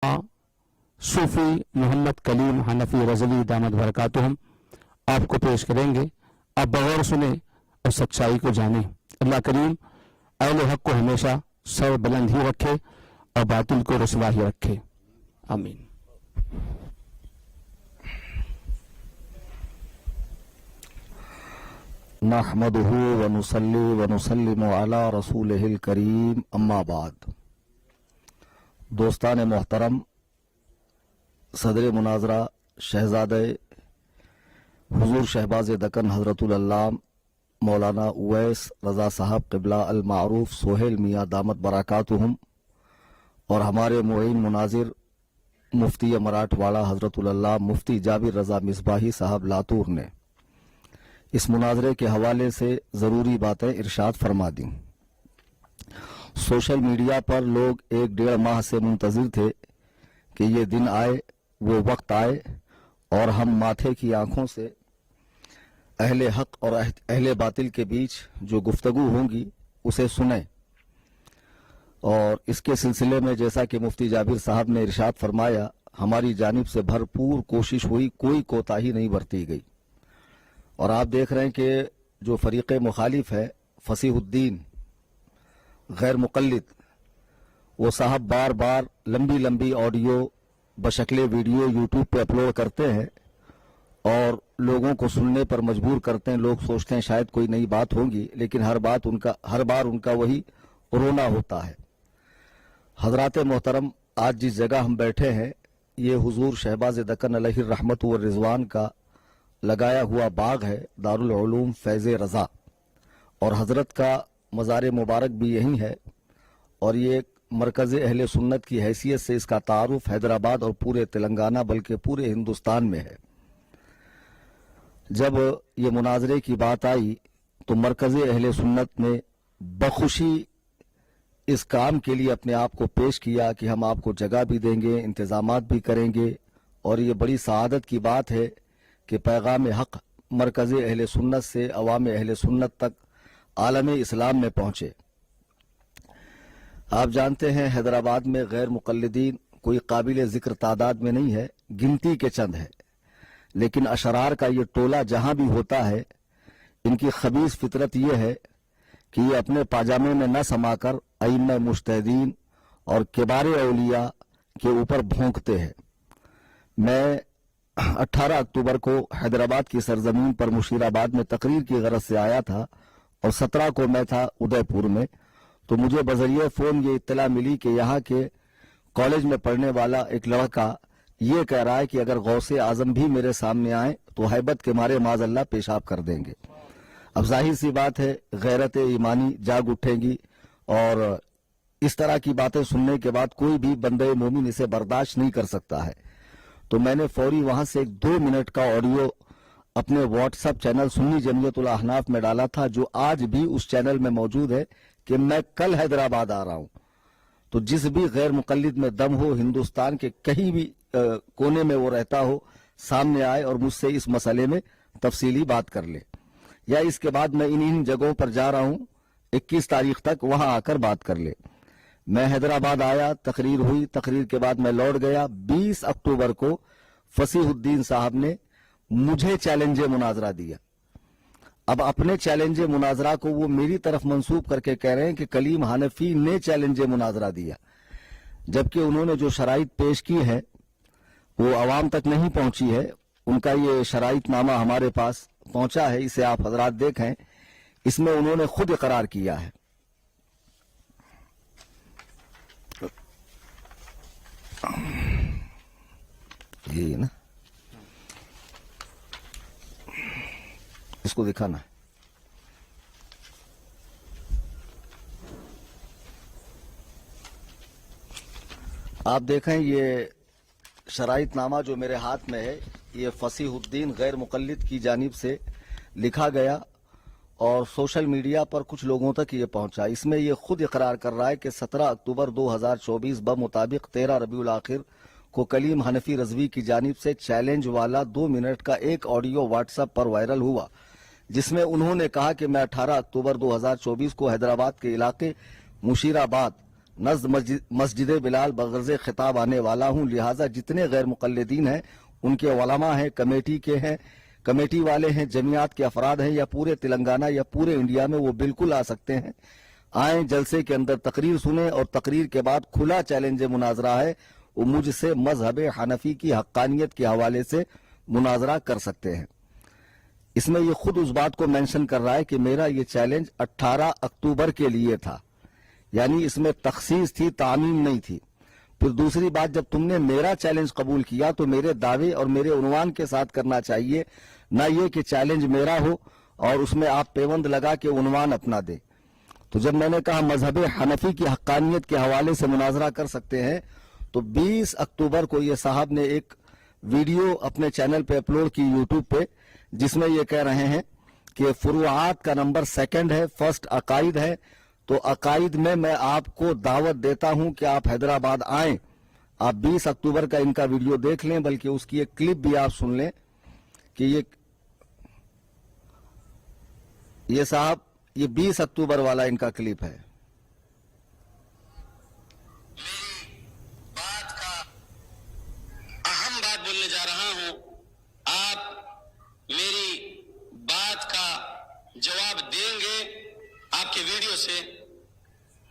सूफी मोहम्मद कलीम हनफी रज़वी दामद बरकातुहुम आपको पेश करेंगे। आप बगैर सुने और सच्चाई को जाने। अल्लाह करीम अहले हक को हमेशा सर बुलंद ही रखे और बातिल को रुसवा ही रखे। आमीन। नहमदुहु व नुसल्ली व नुसल्लिमु अला रसूलिहिल करीम, अम्मा बाद। दोस्तान मोहतरम, सदर मुनाजरा शहजादे हुजूर शहबाज दक्कन हज़रतुल अल्लाम मौलाना उवैस रज़ा साहब क़िबला अल मारूफ सोहेल मियाँ दामत बरकातुहुम और हमारे मुईन मुनाजिर मुफ्ती मराठवाड़ा हज़रतुल अल्लाम मुफ्ती जाबिर रज़ा मिसबाही साहब लातूर ने इस मुनाजरे के हवाले से ज़रूरी बातें इरशाद फरमा दी। सोशल मीडिया पर लोग 1-1.5 माह से मुंतज़िर थे कि ये दिन आए, वो वक्त आए और हम माथे की आंखों से अहले हक और अहले बातिल के बीच जो गुफ्तगू होंगी उसे सुने। और इसके सिलसिले में जैसा कि मुफ्ती जाबिर साहब ने इरशाद फरमाया, हमारी जानिब से भरपूर कोशिश हुई, कोई कोताही नहीं बरती गई। और आप देख रहे हैं कि जो फरीक़े मुखालिफ है फसीहुद्दीन गैर मुक़ल्लिद, वो साहब बार बार लंबी लंबी ऑडियो बशक्ले वीडियो यूट्यूब पे अपलोड करते हैं और लोगों को सुनने पर मजबूर करते हैं। लोग सोचते हैं शायद कोई नई बात होगी, लेकिन हर बार उनका वही रोना होता है। हजरात मोहतरम, आज जिस जगह हम बैठे हैं ये हुजूर शहबाज दक्कन अलैहि रहमत व रिजवान का लगाया हुआ बाग है, दारुल उलूम फैज़ रज़ा, और हजरत का मज़ार मुबारक भी यही है। और ये मरकज़ अहले सुन्नत की हैसियत से इसका तारुफ हैदराबाद और पूरे तेलंगाना बल्कि पूरे हिंदुस्तान में है। जब ये मुनाजरे की बात आई तो मरकज़ अहले सुन्नत ने बखुशी इस काम के लिए अपने आप को पेश किया कि हम आपको जगह भी देंगे, इंतजामात भी करेंगे। और ये बड़ी सआदत की बात है कि पैगाम हक मरकज़ अहले सुन्नत से अवाम अहले सुन्नत तक आलम इस्लाम में पहुँचे। आप जानते हैं हैदराबाद में गैर मुक़ल्लिदीन कोई काबिल ज़िक्र तादाद में नहीं है, गिनती के चंद है। लेकिन अशरार का ये टोला जहाँ भी होता है, इनकी खबीस फितरत ये है कि ये अपने पाजामे में न समाकर अइम्मा मुज्तहिदीन और किबार औलिया के ऊपर भोंकते हैं। मैं 18 अक्टूबर को हैदराबाद की सरजमीन पर मुशीराबाद में तकरीर की गरज से आया था और 17 को मैं था उदयपुर में। तो मुझे बजरिए फ़ोन ये इत्तला मिली कि यहाँ के कॉलेज में पढ़ने वाला एक लड़का ये कह रहा है कि अगर गौसे आजम भी मेरे सामने आए तो हैबत के मारे माज़अल्लाह पेशाब कर देंगे। अब जाहिर सी बात है गैरत ईमानी जाग उठेगी और इस तरह की बातें सुनने के बाद कोई भी बंदे मोमिन इसे बर्दाश्त नहीं कर सकता है। तो मैंने फौरी वहां से एक 2 मिनट का ऑडियो अपने व्हाट्सएप चैनल सुन्नी जमीयतुल अहनाफ में डाला था, जो आज भी उस चैनल में मौजूद है कि मैं कल हैदराबाद आ रहा हूं। तो जिस भी गैर मुक़ल्लिद में दम हो, हिंदुस्तान के कहीं भी कोने में वो रहता हो, सामने आए और मुझसे इस मसले में तफसीली बात कर ले। या इसके बाद मैं इन जगहों पर जा रहा हूं 21 तारीख तक, वहां आकर बात कर ले। मैं हैदराबाद आया, तकरीर हुई, तकरीर के बाद मैं लौट गया। 20 अक्टूबर को फसीहुद्दीन साहब ने मुझे चैलेंज मुनाजरा दिया। अब अपने चैलेंज मुनाजरा को वो मेरी तरफ मंसूब करके कह रहे हैं कि कलीम हनफी ने चैलेंज मुनाजरा दिया, जबकि उन्होंने जो शराइत पेश की है वो आवाम तक नहीं पहुंची है। उनका ये शराइत नामा हमारे पास पहुंचा है, इसे आप हजरात देखें। इसमें उन्होंने खुद इकरार किया है। ये ना, इसको दिखाना है। आप देखें ये शराइतनामा जो मेरे हाथ में है, ये फसीहुद्दीन गैर मुक़ल्लिद की जानिब से लिखा गया और सोशल मीडिया पर कुछ लोगों तक ये पहुंचा। इसमें ये खुद इकरार कर रहा है कि 17 अक्टूबर 2024 बमुताबिक 13 रबीउल आखिर को कलीम हनफी रज़वी की जानिब से चैलेंज वाला 2 मिनट का एक ऑडियो व्हाट्सएप पर वायरल हुआ, जिसमें उन्होंने कहा कि मैं 18 अक्टूबर 2024 को हैदराबाद के इलाके मुशीराबाद नज़्द मस्जिद बिलाल बगर्ज़ खिताब आने वाला हूँ, लिहाजा जितने गैर मुक़ल्लिदीन हैं उनके उलमा हैं, कमेटी के हैं, कमेटी वाले हैं, जमीयत के अफराद हैं या पूरे तेलंगाना या पूरे इंडिया में, वो बिल्कुल आ सकते हैं। आए जलसे के अंदर तकरीर सुने और तकरीर के बाद खुला चैलेंज मुनाजरा है, वो मुझसे मजहब हनफी की हक्कानियत के हवाले से मुनाजरा कर सकते हैं। इसमें ये खुद उस बात को मेंशन कर रहा है कि मेरा ये चैलेंज 18 अक्टूबर के लिए था, यानी इसमें तखसीस थी, तामीम नहीं थी। फिर दूसरी बात, जब तुमने मेरा चैलेंज कबूल किया तो मेरे दावे और मेरे उन्वान के साथ करना चाहिए, ना ये कि चैलेंज मेरा हो और उसमें आप पेवंद लगा के उन्वान अपना दे। तो जब मैंने कहा मजहब हनफी की हक्कानियत के हवाले से मुनाजरा कर सकते हैं, तो 20 अक्टूबर को ये साहब ने एक वीडियो अपने चैनल पे अपलोड की यूट्यूब पे, जिसमें ये कह रहे हैं कि फुरुआत का नंबर 2 है, फर्स्ट अकाइद है। तो अकाइद में मैं आपको दावत देता हूं कि आप हैदराबाद आएं। आप 20 अक्टूबर का इनका वीडियो देख लें, बल्कि उसकी एक क्लिप भी आप सुन लें कि ये साहब, ये 20 अक्टूबर वाला इनका क्लिप है। बात का अहम बात बोलने जा रहा हूं, आप मेरी बात का जवाब देंगे आपके वीडियो से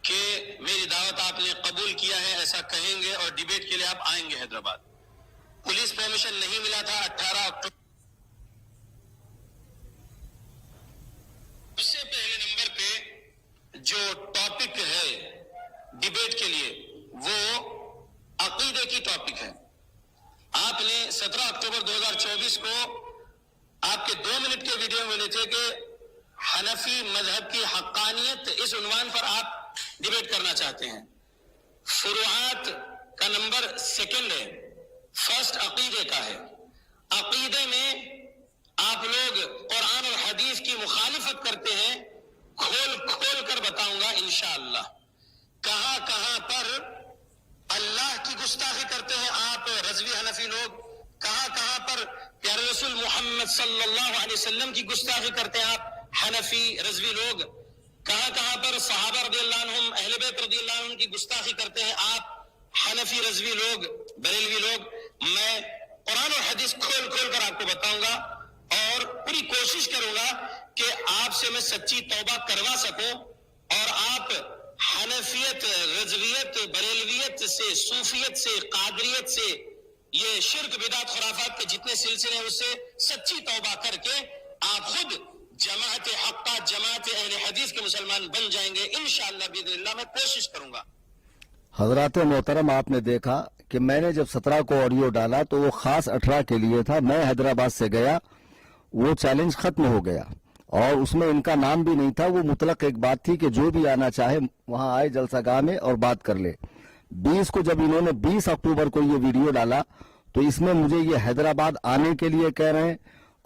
कि मेरी दावत आपने कबूल किया है, ऐसा कहेंगे और डिबेट के लिए आप आएंगे हैदराबाद। पुलिस परमिशन नहीं मिला था 18 अक्टूबर। सबसे पहले नंबर पे जो टॉपिक है डिबेट के लिए वो अकीदे की टॉपिक है। आपने 17 अक्टूबर 2024 को आपके 2 मिनट के वीडियो में थे कि हनफी मजहब की हक्कानियत, इस उन्वान पर आप डिबेट करना चाहते हैं। फुरुआत का नंबर 2 है, फर्स्ट अकीदे का है। अकीदे में आप लोग कुरान और हदीस की मुखालिफत करते हैं, खोल खोल कर बताऊंगा इंशाअल्लाह। कहां कहां पर अल्लाह की गुस्ताखी करते हैं आप रज़वी हनफी लोग, कहां कहां पर प्यारे रसूल मोहम्मद सल्लल्लाहु अलैहि वसल्लम की गुस्ताखी करते हैं आप हनफी रज़वी लोग, कहां कहां पर सहाबा रज़ियल्लाहु अन्हुम, अहले बैत रज़ियल्लाहु अन्हुम की गुस्ताखी करते हैं आप हनफी रज़वी लोग, बरेलवी लोग। मैं कुरान और हदीस खोल खोल कर आपको बताऊंगा और पूरी कोशिश करूंगा कि आपसे मैं सच्ची तौबा करवा सकूं और आप हनफियत, रज़वियत, बरेलवियत से, सूफियत से, कादरियत से, ये शिर्क, बिदात, खुराफात के जितने सिलसिले हैं उससे सच्ची तौबा करके आप खुद जमात हक्का, जमात अहले हदीस के मुसलमान बन जाएंगे इंशाअल्लाह बिइज़्निल्लाह। मैं कोशिश करूंगा। हजरात मोहतरम, आपने देखा कि मैंने जब 17 को ऑडियो डाला तो वो खास 18 के लिए था। मैं हैदराबाद से गया, वो चैलेंज खत्म हो गया और उसमें इनका नाम भी नहीं था। वो मुतलक एक बात थी कि जो भी आना चाहे वहां आए जलसागाह में और बात कर ले। 20 को जब इन्होंने 20 अक्टूबर को ये वीडियो डाला तो इसमें मुझे ये हैदराबाद आने के लिए कह रहे हैं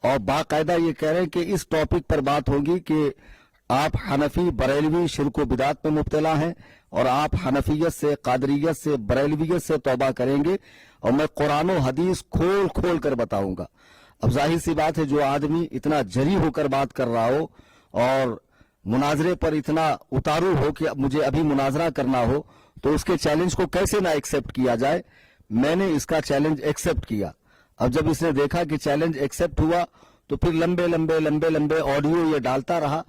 और बाकायदा ये कह रहे हैं कि इस टॉपिक पर बात होगी कि आप हनफी, बरेलवी, शिर्क व बिदात में मुब्तला हैं और आप हनफियत से, कादरियत से, बरेलवियत से तौबा करेंगे और मैं कुरान और हदीस खोल खोल कर बताऊंगा। अब जाहिर सी बात है, जो आदमी इतना जरी होकर बात कर रहा हो और मुनाजरे पर इतना उतारू हो कि मुझे अभी मुनाजरा करना हो, तो उसके चैलेंज को कैसे ना एक्सेप्ट किया जाए। मैंने इसका चैलेंज एक्सेप्ट किया। अब जब इसने देखा कि चैलेंज एक्सेप्ट हुआ तो फिर लंबे लंबे लंबे लंबे ऑडियो ये डालता रहा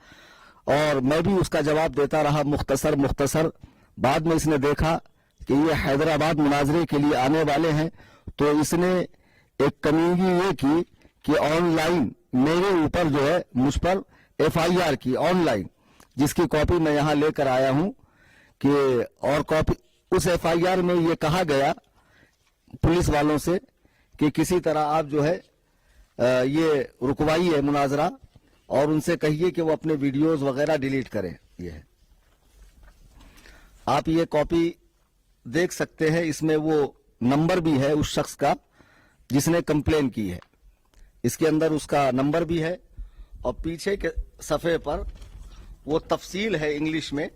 और मैं भी उसका जवाब देता रहा मुख्तसर मुख्तसर। बाद में इसने देखा कि ये हैदराबाद मुनाजरे के लिए आने वाले हैं तो इसने एक कमीगी ये की कि ऑनलाइन मेरे ऊपर जो है, मुझ पर FIR की ऑनलाइन, जिसकी कॉपी मैं यहां लेकर आया हूं कि, और कॉपी उस FIR में ये कहा गया पुलिस वालों से कि किसी तरह आप जो है ये रुकवाई है मुनाजरा और उनसे कहिए कि वो अपने वीडियोस वगैरह डिलीट करें। ये है, आप ये कॉपी देख सकते हैं, इसमें वो नंबर भी है उस शख्स का जिसने कंप्लेन की है, इसके अंदर उसका नंबर भी है और पीछे के सफ़े पर वो तफसील है इंग्लिश में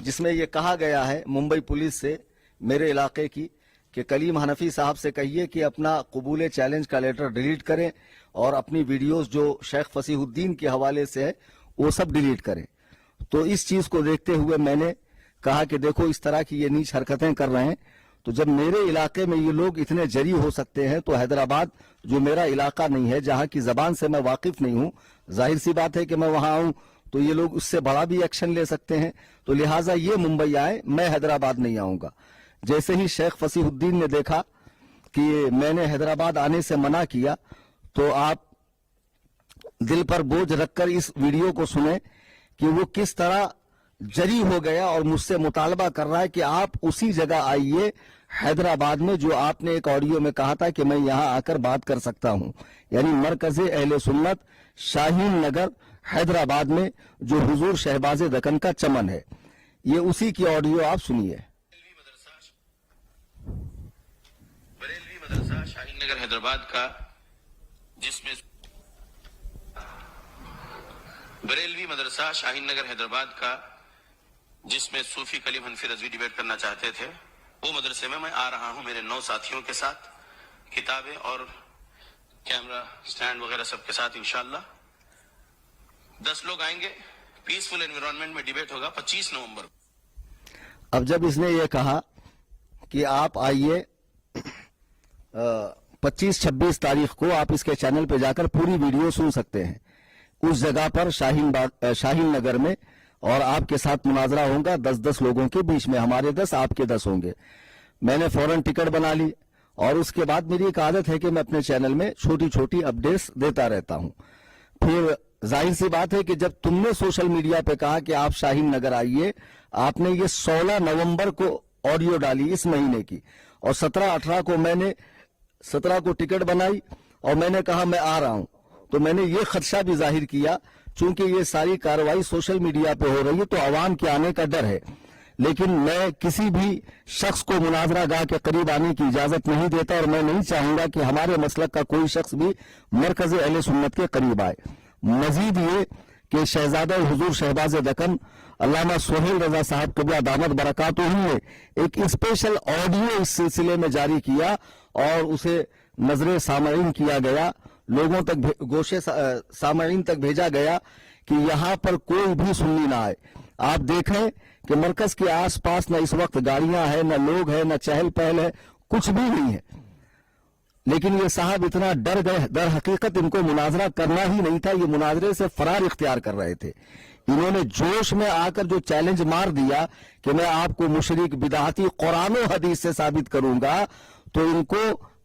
जिसमें ये कहा गया है मुंबई पुलिस से मेरे इलाके की कि कलीम हनफी साहब से कहिए कि अपना कबूले चैलेंज का लेटर डिलीट करें और अपनी वीडियोस जो शेख फसीहुद्दीन के हवाले से है वो सब डिलीट करें। तो इस चीज को देखते हुए मैंने کہا کہ دیکھو اس طرح کی یہ نیچ حرکتیں کر رہے ہیں، تو جب میرے علاقے میں یہ لوگ اتنے جری ہو سکتے ہیں تو حیدرآباد جو میرا علاقہ نہیں ہے، جہاں کی زبان سے میں واقف نہیں ہوں، ظاہر سی بات ہے کہ میں وہاں آؤں تو یہ لوگ اس سے بڑا بھی ایکشن لے سکتے ہیں، تو لہٰذا یہ ممبئی آئے، میں حیدرآباد نہیں آؤں گا۔ جیسے ہی شیخ فصیح الدین نے دیکھا کہ میں نے حیدرآباد آنے سے منع کیا، تو آپ دل پر بوجھ رکھ کر اس ویڈیو کو سنیں کہ وہ کس طرح جری ہو گیا اور مجھ سے مطالبہ کر رہا ہے کہ آپ اسی جگہ آئیے حیدرآباد میں جو آپ نے ایک آڈیو میں کہا تھا کہ میں یہاں آ کر بات کر سکتا ہوں، یعنی مرکز اہل سنت شاہین نگر حیدرآباد میں جو حضور شہباز دکن کا چمن ہے، یہ اسی کی آڈیو آپ سنیے۔ بریلوی مدرسہ شاہین نگر حیدرآباد کا، جس میں بریلوی مدرسہ شاہین نگر حیدرآباد کا جس میں صوفی کلیم حنفی رضوی ڈیبیٹ کرنا چاہتے تھے، وہ مدرسے میں آ رہا ہوں میرے 9 ساتھیوں کے ساتھ، کتابیں اور کیمرہ سٹینڈ وغیرہ سب کے ساتھ انشاءاللہ 10 لوگ آئیں گے، پیسفل انوائرمنٹ میں ڈیبیٹ ہوگا 25 نومبر۔ اب جب اس نے یہ کہا کہ آپ آئیے 25-26 تاریخ کو، آپ اس کے چینل پہ جا کر پوری ویڈیو سن سکتے ہیں، اس جگہ پر شاہین نگر میں، اور آپ کے ساتھ مناظرہ ہوگا 10 لوگوں کے بیچ میں، ہمارے 10 آپ کے 10 ہوں گے۔ میں نے فوراً ٹکٹ بنا لی، اور اس کے بعد میری ایک عادت ہے کہ میں اپنے چینل میں چھوٹی چھوٹی اپڈیٹس دیتا رہتا ہوں۔ پھر ظاہر سی بات ہے کہ جب تم نے سوشل میڈیا پہ کہا کہ آپ شاہین نگر آئیے، آپ نے یہ 16 نومبر کو آڈیو ڈالی اس مہینے کی، اور 17-18 کو میں نے 17 کو ٹکٹ بنائی اور میں نے کہا میں آ رہا ہوں، تو میں نے یہ خدشہ بھی ظاہر کیا چونکہ یہ ساری کارروائی سوشل میڈیا پہ ہو رہی ہے تو عوام کے آنے کا ڈر ہے، لیکن میں کسی بھی شخص کو مناظرہ گاہ کے قریب آنے کی اجازت نہیں دیتا، اور میں نہیں چاہوں گا کہ ہمارے مسلک کا کوئی شخص بھی مرکز اہل سنت کے قریب آئے۔ مزید یہ کہ شہزادہ حضور شہباز دکن علامہ سہیل رضا صاحب قبلہ دامت برکاتہ نے ایک اسپیشل آڈیو اس سلسلے میں جاری کیا اور اسے نظر سامعین کیا گیا، لوگوں تک گوشے سامعین تک بھیجا گیا کہ یہاں پر کوئی بھی سنی نہ آئے۔ آپ دیکھیں کہ مرکز کے آس پاس نہ اس وقت گاڑیاں ہیں، نہ لوگ ہیں، نہ چہل پہل ہے، کچھ بھی نہیں ہے، لیکن یہ صاحب اتنا ڈر گئے، در حقیقت ان کو مناظرہ کرنا ہی نہیں تھا، یہ مناظرے سے فرار اختیار کر رہے تھے۔ انہوں نے جوش میں آ کر جو چیلنج مار دیا کہ میں آپ کو مشرک بدعتی قرآن و حدیث سے ثابت کروں گا، تو ان کو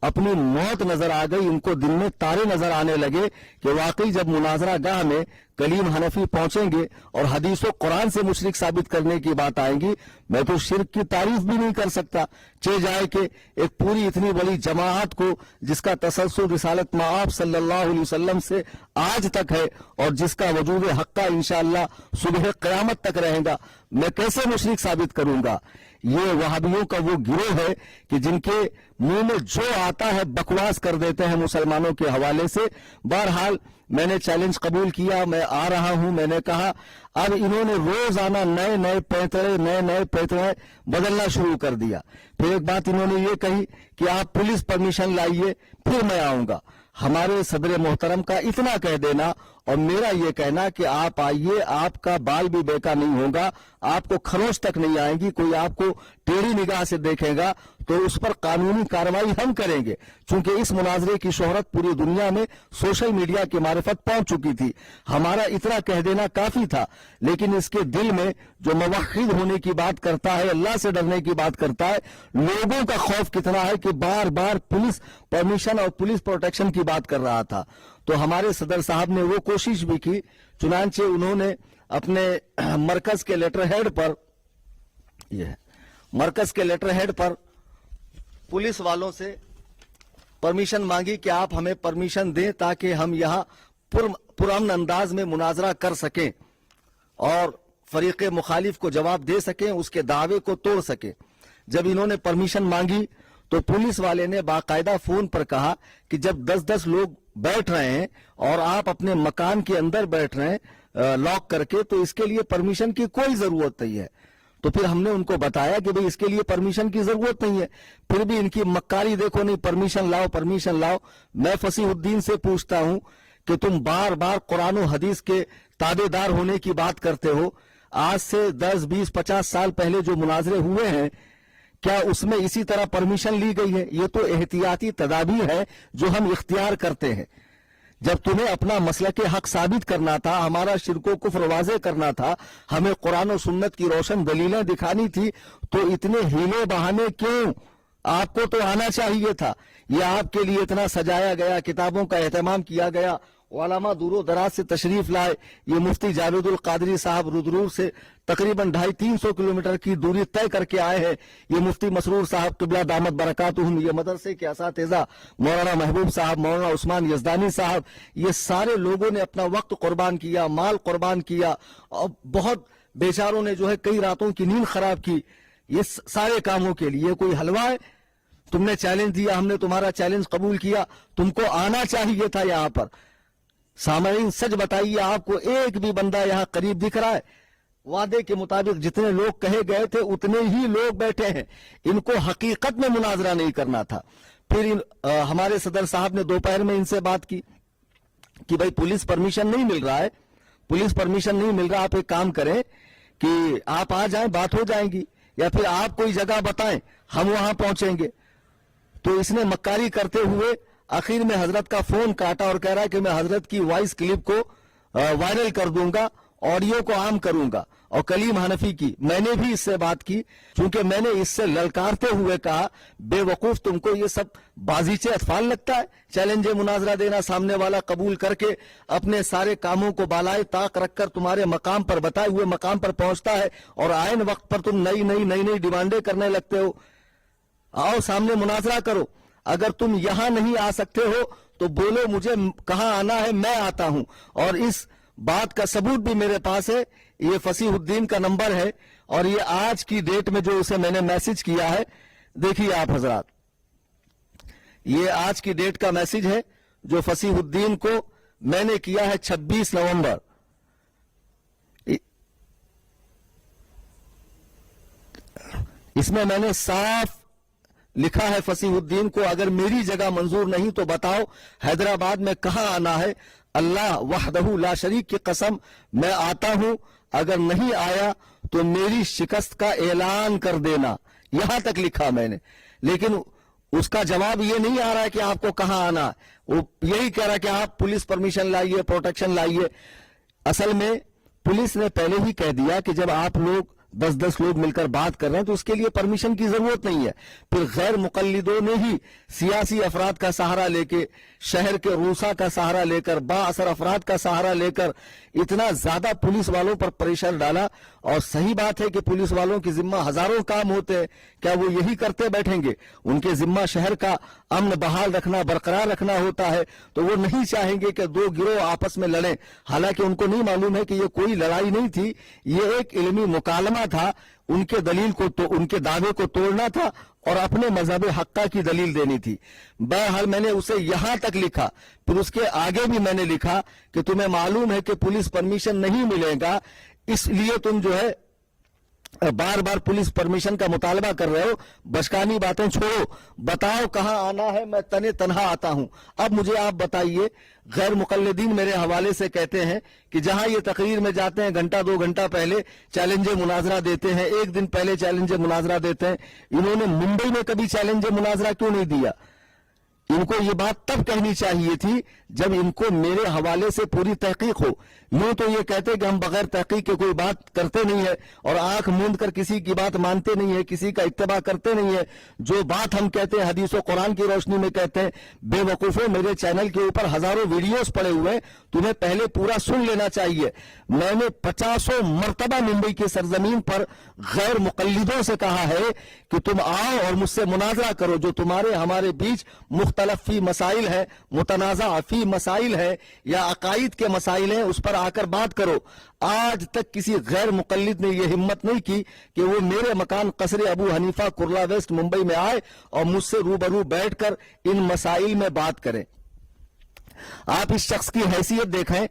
اپنی موت نظر آ گئی، ان کو دن میں تارے نظر آنے لگے کہ واقعی جب مناظرہ گاہ میں کلیم حنفی پہنچیں گے اور حدیث و قرآن سے مشرک ثابت کرنے کی بات آئیں گی، میں تو شرک کی تعریف بھی نہیں کر سکتا، چہ جائے کہ ایک پوری اتنی بڑی جماعت کو جس کا تسلسل رسالت مآب صلی اللہ علیہ وسلم سے آج تک ہے اور جس کا وجود حقہ انشاءاللہ صبح قیامت تک رہے گا، میں کیسے مشرک ثابت کروں گا؟ یہ وہابیوں کا وہ گروہ ہے کہ جن کے منہ میں جو آتا ہے بکواس کر دیتے ہیں مسلمانوں کے حوالے سے۔ بہرحال میں نے چیلنج قبول کیا، میں آ رہا ہوں، میں نے کہا اب انہوں نے روزانہ نئے پیتڑے بدلنا شروع کر دیا۔ پھر ایک بات انہوں نے یہ کہی کہ آپ پولیس پرمیشن لائیے پھر میں آؤں گا۔ ہمارے صدر محترم کا اتنا کہہ دینا اور میرا یہ کہنا کہ آپ آئیے، آپ کا بال بھی بیکا نہیں ہوگا، آپ کو خروش تک نہیں آئیں گی، کوئی آپ کو ٹیڑھی نگاہ سے دیکھے گا تو اس پر قانونی کارروائی ہم کریں گے، چونکہ اس مناظرے کی شہرت پوری دنیا میں سوشل میڈیا کی معرفت پہنچ چکی تھی۔ ہمارا اتنا کہہ دینا کافی تھا، لیکن اس کے دل میں جو موحد ہونے کی بات کرتا ہے، اللہ سے ڈرنے کی بات کرتا ہے، لوگوں کا خوف کتنا ہے کہ بار بار پولیس پرمیشن اور پولیس پروٹیکشن کی بات کر رہا تھا۔ تو ہمارے صدر صاحب نے وہ کوشش بھی کی، چنانچہ انہوں نے اپنے مرکز کے لیٹر ہیڈ پر پولیس والوں سے پرمیشن مانگی کہ آپ ہمیں پرمیشن دیں تاکہ ہم یہاں پرامن انداز میں مناظرہ کر سکیں اور فریق مخالف کو جواب دے سکیں، اس کے دعوے کو توڑ سکیں۔ جب انہوں نے پرمیشن مانگی تو پولیس والے نے باقاعدہ فون پر کہا کہ جب 10 لوگ بیٹھ رہے ہیں اور آپ اپنے مکان کے اندر بیٹھ رہے ہیں لاک کر کے، تو اس کے لیے پرمیشن کی کوئی ضرورت نہیں ہے۔ تو پھر ہم نے ان کو بتایا کہ بھئی اس کے لیے پرمیشن کی ضرورت نہیں ہے، پھر بھی ان کی مکاری دیکھو، نہیں پرمیشن لاؤ۔ میں فصیح الدین سے پوچھتا ہوں کہ تم بار بار قرآن و حدیث کے تابع دار ہونے کی بات کرتے ہو، आज से 10, 20, 50 साल पहले जो मुनाजरे हुए हैं, क्या उसमें इसी तरह परमिशन ली गई है? ये तो एहतियाती तदाबीर है जो हम इख्तियार करते हैं। जब तुम्हें अपना मसला के हक साबित करना था, हमारा शिरको कुफ्र वाज़े करना था, हमें कुरान और सुन्नत की रोशन दलीलें दिखानी थी, तो इतने हीले बहाने क्यों? आपको तो आना चाहिए था। ये आपके लिए इतना सजाया गया, किताबों का एहतमाम किया गया, उलमा दूरो दराज से तशरीफ लाए। ये मुफ्ती जावेदुल कादरी साहब रुदरूर से तकरीबन 250-300 किलोमीटर की दूरी तय करके आए हैं। ये मुफ्ती मसरूर साहब क़िबला दामत बरकातुहुम, ये मदरसे के असातिज़ा मौलाना महबूब साहब, मौलाना उस्मान यज़दानी साहब, ये सारे लोगों ने अपना वक्त कुर्बान किया, माल कुर्बान किया, और बहुत बेचारों ने जो है कई रातों की नींद खराब की ये सारे कामों के लिए। कोई हलवा है? तुमने चैलेंज दिया, हमने तुम्हारा चैलेंज कबूल किया, तुमको आना चाहिए था यहाँ पर। सामईन सच बताइए, आपको एक भी बंदा यहाँ करीब दिख रहा है? वादे के मुताबिक जितने लोग कहे गए थे उतने ही लोग बैठे हैं। इनको हकीकत में मुनाजरा नहीं करना था। फिर हमारे सदर साहब ने दोपहर में इनसे बात की कि भाई पुलिस परमिशन नहीं मिल रहा है, पुलिस परमिशन नहीं मिल रहा, आप एक काम करें कि आप आ जाएं, बात हो जाएगी, या फिर आप कोई जगह बताएं, हम वहां पहुंचेंगे। तो इसने मक्कारी करते हुए आखिर में हजरत का फोन काटा और कह रहा है कि मैं हजरत की वॉइस क्लिप को वायरल कर दूंगा, ऑडियो को आम करूंगा। और कलीम हनफी की मैंने भी इससे बात की, क्योंकि मैंने इससे ललकारते हुए कहा, बेवकूफ तुमको ये सब बाजीचे अतफाल लगता है? चैलेंज मुनाजरा देना, सामने वाला कबूल करके अपने सारे कामों को बालाए ताक रखकर तुम्हारे मकाम पर, बताए हुए मकाम पर पहुंचता है, और आयन वक्त पर तुम नई नई डिमांडें करने लगते हो। आओ सामने मुनाजरा करो। अगर तुम यहां नहीं आ सकते हो तो बोलो मुझे कहां आना है, मैं आता हूं। और इस बात का सबूत भी मेरे पास है, ये फसीहुद्दीन का नंबर है, और ये आज की डेट में जो उसे मैंने मैसेज किया है, देखिए आप हजरात, ये आज की डेट का मैसेज है जो फसीहुद्दीन को मैंने किया है 26 नवंबर। इसमें मैंने साफ लिखा है फसीहुद्दीन को, अगर मेरी जगह मंजूर नहीं तो बताओ हैदराबाद में कहां आना है। अल्लाह वहदहू ला शरीक की कसम मैं आता हूं, अगर नहीं आया तो मेरी शिकस्त का ऐलान कर देना। यहां तक लिखा मैंने, लेकिन उसका जवाब ये नहीं आ रहा है कि आपको कहां आना, वो यही कह रहा है कि आप पुलिस परमिशन लाइए, प्रोटेक्शन लाइए। असल में पुलिस ने पहले ही कह दिया कि जब आप लोग 10-10 लोग मिलकर बात कर रहे हैं तो उसके लिए परमिशन की जरूरत नहीं है। फिर गैर मुकल्लिदों ने ही सियासी अफराद का सहारा लेके, शहर के रूसा का सहारा लेकर, बाअसर अफराद का सहारा लेकर इतना ज्यादा पुलिस वालों पर प्रेशर डाला। और सही बात है कि पुलिस वालों की जिम्मा हजारों काम होते हैं, क्या वो यही करते बैठेंगे? उनके जिम्मा शहर का अमन बहाल रखना, बरकरार रखना होता है, तो वो नहीं चाहेंगे कि दो गिरोह आपस में लड़ें। हालांकि उनको नहीं मालूम है कि ये कोई लड़ाई नहीं थी, ये एक इल्मी मुकालमा था। उनके दलील को तो उनके दावे को तोड़ना था और अपने मजहब हक्का की दलील देनी थी। बहरहाल मैंने उसे यहां तक लिखा, फिर उसके आगे भी मैंने लिखा कि तुम्हें मालूम है कि पुलिस परमिशन नहीं मिलेगा, इसलिए तुम जो है बार बार पुलिस परमिशन का मुतालबा कर रहे हो। बचकानी बातें छोड़ो, बताओ कहां आना है, मैं तने तनहा आता हूं। अब मुझे आप बताइए, गैर मुकल्लिदीन मेरे हवाले से कहते हैं कि जहां ये तकरीर में जाते हैं, घंटा 2 घंटा पहले चैलेंज मुनाजरा देते हैं, 1 दिन पहले चैलेंज मुनाजरा देते हैं। इन्होंने मुंबई में कभी चैलेंज मुनाजरा क्यों नहीं दिया? इनको ये बात तब कहनी चाहिए थी जब इनको मेरे हवाले से पूरी तहकीक हो। यूं तो ये कहते कि हम बगैर तहकीक के कोई बात करते नहीं है और आंख मूंद कर किसी की बात मानते नहीं है, किसी का इत्तबा करते नहीं है। जो बात हम कहते हैं हदीस और कुरान की रोशनी में कहते हैं। बेवकूफों, मेरे चैनल के ऊपर हजारों वीडियोस पड़े हुए हैं, तुम्हें पहले पूरा सुन लेना चाहिए। मैंने 50 मरतबा मुंबई की सरजमीन पर गैर मुकल्लिदों से कहा है कि तुम आओ और मुझसे मुनाजरा करो। जो तुम्हारे हमारे बीच मुख्तलफ फी मसाइल है, मुतनाज़ा फी मसाइल है या अकायद के मसाइल हैं, उस पर आकर बात करो। आज तक किसी गैर मुकल्लिद ने यह हिम्मत नहीं की कि वो मेरे मकान कसरे अबू हनीफा कुर्ला वेस्ट मुंबई में आए और मुझसे रूबरू बैठकर इन मसाइल में बात करें। आप इस शख्स की हैसियत देखें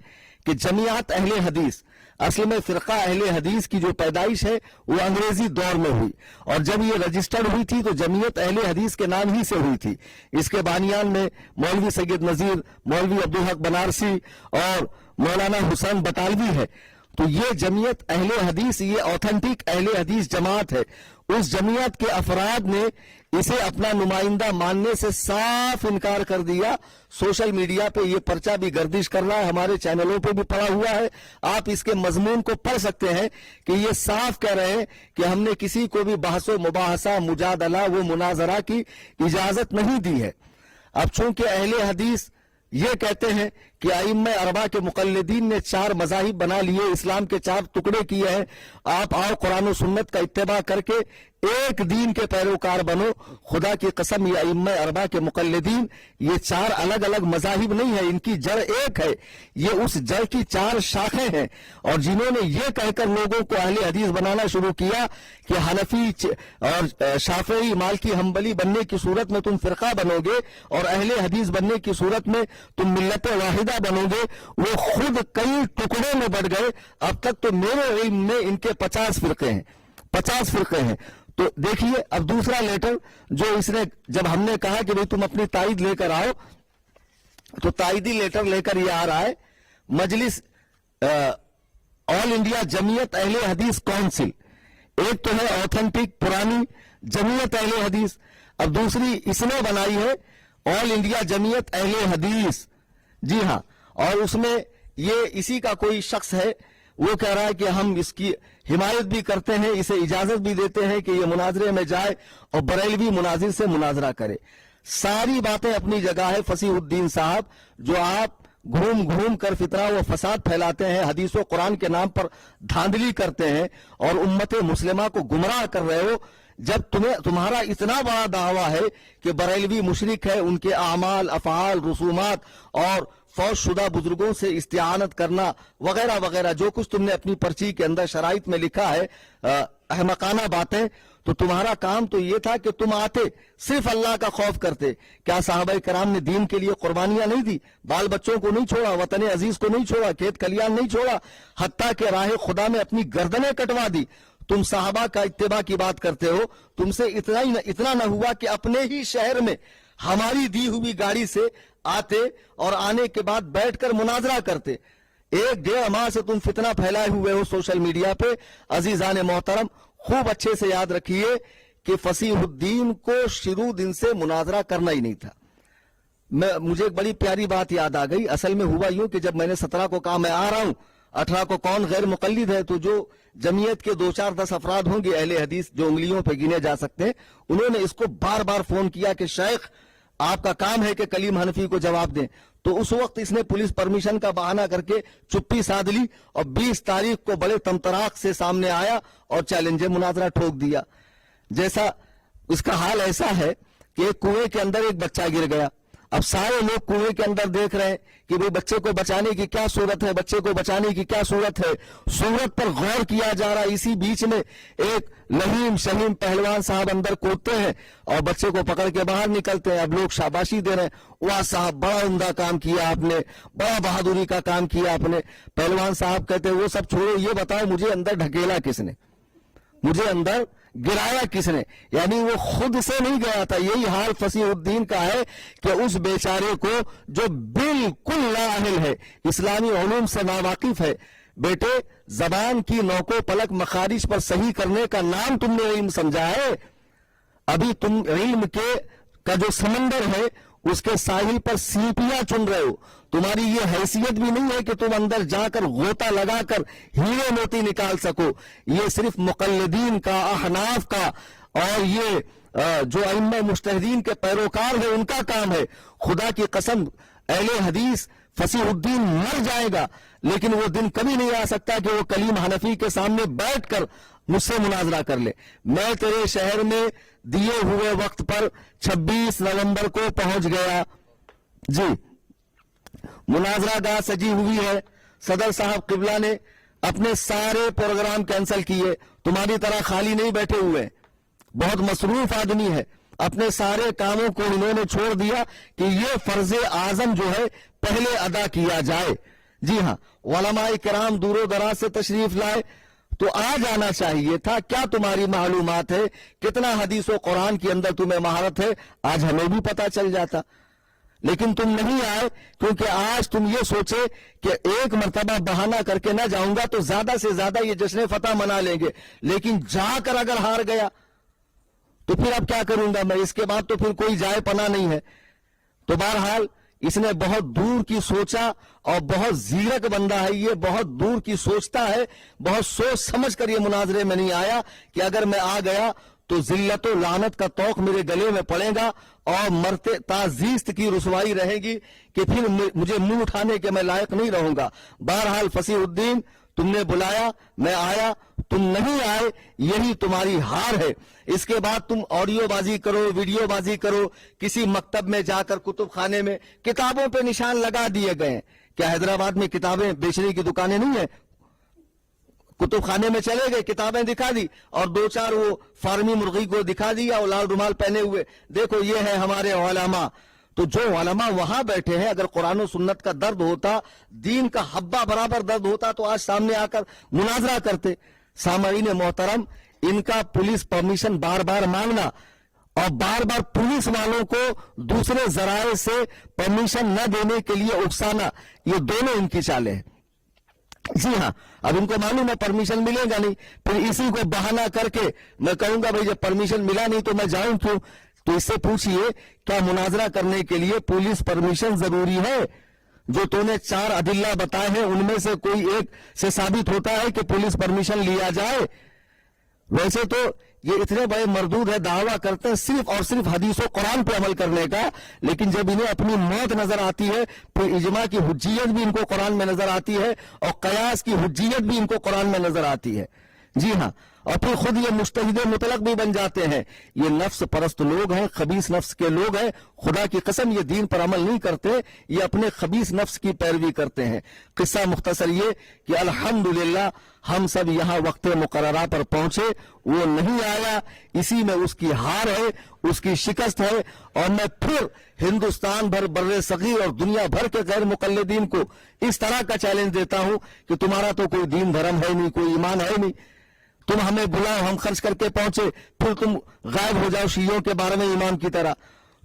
कि जमीयत अहले हदीस, असल में फिरका अहले हदीस की जो पैदाइश है वो अंग्रेजी दौर में हुई, और जब ये रजिस्टर्ड हुई थी तो जमीयत अहले हदीस के नाम ही से हुई थी। इसके बानियान में मौलवी सैयद नजीर, मौलवी अब्दुल हक बनारसी और मौलाना हुसैन बटालवी है। تو یہ جمعیت اہل حدیث، یہ اوتھنٹک اہل حدیث جماعت ہے. اس جمعیت کے افراد نے اسے اپنا نمائندہ ماننے سے صاف انکار کر دیا. سوشل میڈیا پہ یہ پرچہ بھی گردش کر رہا ہے، ہمارے چینلوں پہ بھی پڑا ہوا ہے. آپ اس کے مضمون کو پڑھ سکتے ہیں کہ یہ صاف کہہ رہے ہیں کہ ہم نے کسی کو بھی بحث و مباحثہ، مجادلہ و مناظرہ کی اجازت نہیں دی ہے. اب چونکہ اہل حدیث یہ کہتے ہیں کہ ائمہ اربعہ کے مقلدین نے 4 مذاہب بنا لیے، اسلام کے 4 ٹکڑے کیے ہیں، آپ آؤ قرآن و سنت کا اتباع کر کے ایک دین کے پیروکار بنو. خدا کی قسم یہ ائمہ اربعہ کے مقلدین یہ 4 الگ الگ مذاہب نہیں ہے، ان کی جڑ ایک ہے. یہ اس جڑ کی 4 شاخیں ہیں. اور جنہوں نے یہ کہہ کر لوگوں کو اہل حدیث بنانا شروع کیا کہ حنفی اور شافعی مالکی حنبلی بننے کی صورت میں تم فرقہ بنو گے اور اہل حدیث بننے کی صورت میں تم ملت واحدہ بنو گے، وہ خود کئی ٹکڑوں میں بڑھ گئے. اب تک تو میرے علم میں ان کے 50 فرقے ہیں، 50 فرقے ہیں. تو دیکھیے اب دوسرا لیٹر جو اس نے، جب ہم نے کہا کہ بھئی تم اپنی تائید لے کر آؤ، تو تائیدی لیٹر لے کر یہ آ رہا ہے مجلس آل انڈیا جمعیت اہل حدیث کونسل. ایک تو ہے اوتھنٹک پرانی جمعیت اہل حدیث، اب دوسری اس نے بنائی ہے آل انڈیا جمعیت اہل حدیث. جی ہاں، اور اس میں یہ اسی کا کوئی شخص ہے، وہ کہہ رہا ہے کہ ہم اس کی حمایت بھی کرتے ہیں، اسے اجازت بھی دیتے ہیں کہ یہ مناظرے میں جائے اور بریلوی مناظر سے مناظرہ کرے. ساری باتیں اپنی جگہ ہے. فصیح الدین صاحب، جو آپ گھوم گھوم کر فتنہ و فساد پھیلاتے ہیں، حدیث و قرآن کے نام پر دھاندلی کرتے ہیں اور امت مسلمہ کو گمراہ کر رہے ہو، جب تمہارا اتنا بڑا دعویٰ ہے کہ بریلوی مشرک ہے، ان کے اعمال، افعال، رسومات اور فوت شدہ بزرگوں سے استعانت کرنا وغیرہ وغیرہ، جو کچھ تم نے اپنی پرچی کے اندر شرائط میں لکھا ہے، احمقانہ باتیں، تو تمہارا کام تو یہ تھا کہ تم آتے صرف اللہ کا خوف کرتے. کیا صحابہ کرام نے دین کے لیے قربانیاں نہیں دی؟ بال بچوں کو نہیں چھوڑا، وطن عزیز کو نہیں چھوڑا، کھیت کھلیان نہیں چھوڑا، حتیٰ کہ راہ خدا میں اپنی گردنیں کٹوا دی. تم صحابہ کا اتباع کی بات کرتے ہو، تم سے اتنا نہ ہوا کہ اپنے ہی شہر میں ہماری دی ہوئی گاڑی سے آتے اور آنے کے بعد بیٹھ کر مناظرہ کرتے. 1-1.5 ماہ سے تم فتنہ پھیلائے ہوئے ہو سوشل میڈیا پہ. عزیزان محترم، خوب اچھے سے یاد رکھیے کہ فصیح الدین کو شروع دن سے مناظرہ کرنا ہی نہیں تھا. مجھے ایک بڑی پیاری بات یاد آ گئی. اصل میں ہوا یوں کہ جب میں نے 17 کو کہا میں آ رہا ہوں، 18 کو کون غیر مقلد ہے، تو جو جمعیت کے 2-4-10 افراد ہوں گے اہل حدیث جو انگلیوں پہ گنے جا سکتے ہیں، انہوں نے اس کو بار بار فون کیا کہ شیخ آپ کا کام ہے کہ کلیم حنفی کو جواب دیں. تو اس وقت اس نے پولیس پرمیشن کا بہانہ کر کے چپی سادھ لی اور 20 تاریخ کو بڑے تمطراق سے سامنے آیا اور چیلنج مناظرہ ٹھوک دیا. جیسا اس کا حال ایسا ہے کہ ایک کنویں کے اندر ایک بچہ گر گیا. اب سارے لوگ کنویں کے اندر دیکھ رہے ہیں کہ بھئی بچے کو بچانے کی کیا صورت ہے، بچے کو بچانے کی کیا صورت ہے. صورت پر غور کیا جا رہا. اسی بیچ میں ایک لہیم شہیم پہلوان صاحب اندر کودتے ہیں اور بچے کو پکڑ کے باہر نکلتے ہیں. اب لوگ شاباشی دے رہے ہیں، واہ صاحب بڑا عمدہ کام کیا آپ نے، بڑا بہادری کا کام کیا آپ نے. پہلوان صاحب کہتے ہیں وہ سب چھوڑو، یہ بتاؤ مجھے اندر ڈھکیلا کس نے، مجھے اندر گرایا کس نے؟ یعنی وہ خود سے نہیں گیا تھا. یہی حال فصیح الدین کا ہے کہ اس بیچارے کو جو بالکل لااہل ہے، اسلامی علوم سے ناواقف ہے. بیٹے زبان کی نوکو پلک مخارج پر صحیح کرنے کا نام تم نے علم سمجھا ہے. ابھی تم علم کا جو سمندر ہے اس کے ساحل پر سیپیاں چن رہے ہو. تمہاری یہ حیثیت بھی نہیں ہے کہ تم اندر جا کر غوطہ لگا کر ہیرے موتی نکال سکو. یہ صرف مقلدین کا، احناف کا اور یہ جو ائمہ مجتہدین کے پیروکار ہیں ان کا کام ہے. خدا کی قسم اہل حدیث فصیح الدین مر جائے گا لیکن وہ دن کبھی نہیں آ سکتا کہ وہ کلیم حنفی کے سامنے بیٹھ کر مجھ سے مناظرہ کر لے. میں تیرے شہر میں دیے ہوئے وقت پر 26 نومبر کو پہنچ گیا. جی مناظرہ گاہ سجی ہوئی ہے. صدر صاحب قبلہ نے اپنے سارے پروگرام کینسل کیے. تمہاری طرح خالی نہیں بیٹھے ہوئے، بہت مصروف آدمی ہے. اپنے سارے کاموں کو انہوں نے چھوڑ دیا کہ یہ فرض اعظم جو ہے پہلے ادا کیا جائے. جی ہاں، علماء کرام دور و دراز سے تشریف لائے تو آ جانا چاہیے تھا. کیا تمہاری معلومات ہے، کتنا حدیث و قرآن کے اندر تمہیں مہارت ہے، آج ہمیں بھی پتا چل جاتا. لیکن تم نہیں آئے کیونکہ آج تم یہ سوچے کہ ایک مرتبہ بہانہ کر کے نہ جاؤں گا تو زیادہ سے زیادہ یہ جشن فتح منا لیں گے، لیکن جا کر اگر ہار گیا تو پھر اب کیا کروں گا میں، اس کے بعد تو پھر کوئی جائے پناہ نہیں ہے۔ تو بہرحال اس نے بہت دور کی سوچا، اور بہت زیرک بندہ ہے یہ، بہت دور کی سوچتا ہے، بہت سوچ سمجھ کر یہ مناظرے میں نہیں آیا کہ اگر میں آ گیا تو ذلت و لعنت کا طوق میرے گلے میں پڑے گا اور مرتے تعزیست کی رسوائی رہے گی کہ پھر مجھے منہ اٹھانے کے میں لائق نہیں رہوں گا۔ بہرحال فصیح الدین، تم نے بلایا، میں آیا، تم نہیں آئے، یہی تمہاری ہار ہے۔ اس کے بعد تم آڈیو بازی کرو، ویڈیو بازی کرو، کسی مکتب میں جا کر کتب خانے میں کتابوں پہ نشان لگا دیے گئے۔ کیا حیدرآباد میں کتابیں بیچنے کی دکانیں نہیں ہیں؟ کتب خانے میں چلے گئے، کتابیں دکھا دی، اور دو چار وہ فارمی مرغی کو دکھا دیا اور لال رومال پہنے ہوئے، دیکھو یہ ہے ہمارے علماء۔ تو جو علماء وہاں بیٹھے ہیں، اگر قرآن و سنت کا درد ہوتا، دین کا حبہ برابر درد ہوتا تو آج سامنے آ کر مناظرہ کرتے۔ سامعین محترم، ان کا پولیس پرمیشن بار بار مانگنا اور بار بار پولیس والوں کو دوسرے ذرائع سے پرمیشن نہ دینے کے لیے اکسانا، یہ دونوں ان کی چالیں ہیں۔ جی ہاں، اب ان کو معلوم ہے پرمیشن ملے گا نہیں، پھر اسی کو بہانہ کر کے میں کہوں گا بھائی جب پرمیشن ملا نہیں تو میں جاؤں کیوں؟ تو اس سے پوچھئے کیا مناظرہ کرنے کے لیے پولیس پرمیشن ضروری ہے؟ جو تو نے 4 ادلہ بتائے ہیں ان میں سے کوئی ایک سے ثابت ہوتا ہے کہ پولیس پرمیشن لیا جائے؟ ویسے تو یہ اتنے بڑے مردود ہے، دعویٰ کرتے ہیں صرف اور صرف حدیث و قرآن پہ عمل کرنے کا، لیکن جب انہیں اپنی موت نظر آتی ہے پھر اجماع کی حجیت بھی ان کو قرآن میں نظر آتی ہے اور قیاس کی حجیت بھی ان کو قرآن میں نظر آتی ہے۔ جی ہاں، اور پھر خود یہ مجتہد مطلق بھی بن جاتے ہیں۔ یہ نفس پرست لوگ ہیں، خبیث نفس کے لوگ ہیں، خدا کی قسم یہ دین پر عمل نہیں کرتے، یہ اپنے خبیث نفس کی پیروی کرتے ہیں۔ قصہ مختصر یہ کہ الحمدللہ ہم سب یہاں وقت مقررہ پر پہنچے، وہ نہیں آیا، اسی میں اس کی ہار ہے، اس کی شکست ہے۔ اور میں پھر ہندوستان بھر، بر صغیر اور دنیا بھر کے غیر مقلدین کو اس طرح کا چیلنج دیتا ہوں کہ تمہارا تو کوئی دین دھرم ہے نہیں، کوئی ایمان ہے نہیں، تم ہمیں بلاؤ، ہم خرچ کر کے پہنچے، پھر تم غائب ہو جاؤ شیعوں کے بارے میں ایمان کی طرح۔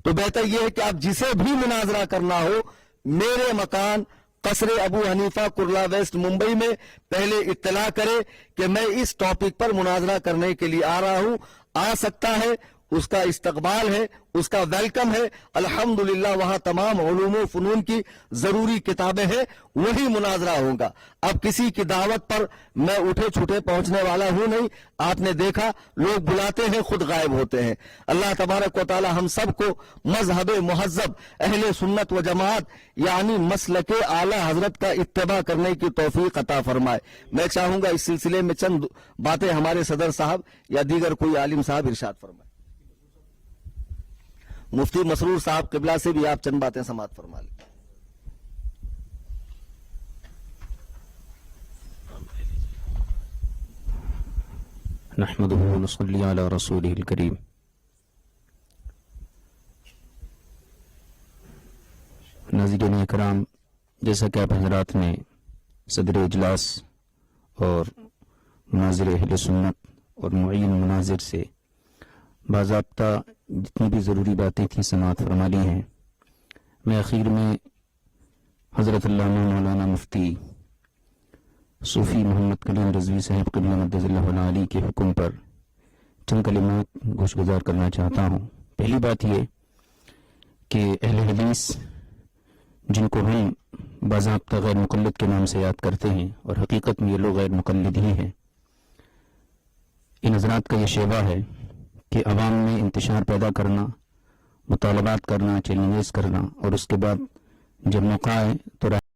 تو بہتر یہ ہے کہ آپ جسے بھی مناظرہ کرنا ہو، میرے مکان قصر ابو حنیفہ کرلا ویسٹ ممبئی میں پہلے اطلاع کرے کہ میں اس ٹاپک پر مناظرہ کرنے کے لیے آ رہا ہوں، آ سکتا ہے، اس کا استقبال ہے، اس کا ویلکم ہے۔ الحمدللہ وہاں تمام علوم و فنون کی ضروری کتابیں ہیں، وہی مناظرہ ہوگا۔ اب کسی کی دعوت پر میں اٹھے چھوٹے پہنچنے والا ہوں نہیں، آپ نے دیکھا لوگ بلاتے ہیں خود غائب ہوتے ہیں۔ اللہ تبارک و تعالی ہم سب کو مذہب مہذب اہل سنت و جماعت یعنی مسلک اعلی حضرت کا اتباع کرنے کی توفیق عطا فرمائے۔ میں چاہوں گا اس سلسلے میں چند باتیں ہمارے صدر صاحب یا دیگر کوئی عالم صاحب ارشاد فرمائے۔ مفتی مسرور صاحب قبلہ سے بھی آپ چند باتیں سماعت فرما لیں۔ نحمدہ ونصلی علی رسولہ الکریم۔ ناظرین اکرام، جیسا کہ آپ حضرات نے صدر اجلاس اور مناظر اہل سنت اور معین مناظر سے باضابطہ جتنی بھی ضروری باتیں تھیں سماعت فرما لی ہیں، میں اخیر میں حضرت علامہ مولانا مفتی صوفی محمد کلیم رضوی صاحب قبلہ مدد اللہ علی کے حکم پر چند کلمات گوش گزار کرنا چاہتا ہوں۔ پہلی بات یہ کہ اہل حدیث جن کو ہم باضابطہ غیر مقلد کے نام سے یاد کرتے ہیں اور حقیقت میں یہ لوگ غیر مقلد ہی ہیں، ان حضرات کا یہ شیوا ہے کہ عوام میں انتشار پیدا کرنا، مطالبات کرنا، چیلنجز کرنا، اور اس کے بعد جب موقع آئے تو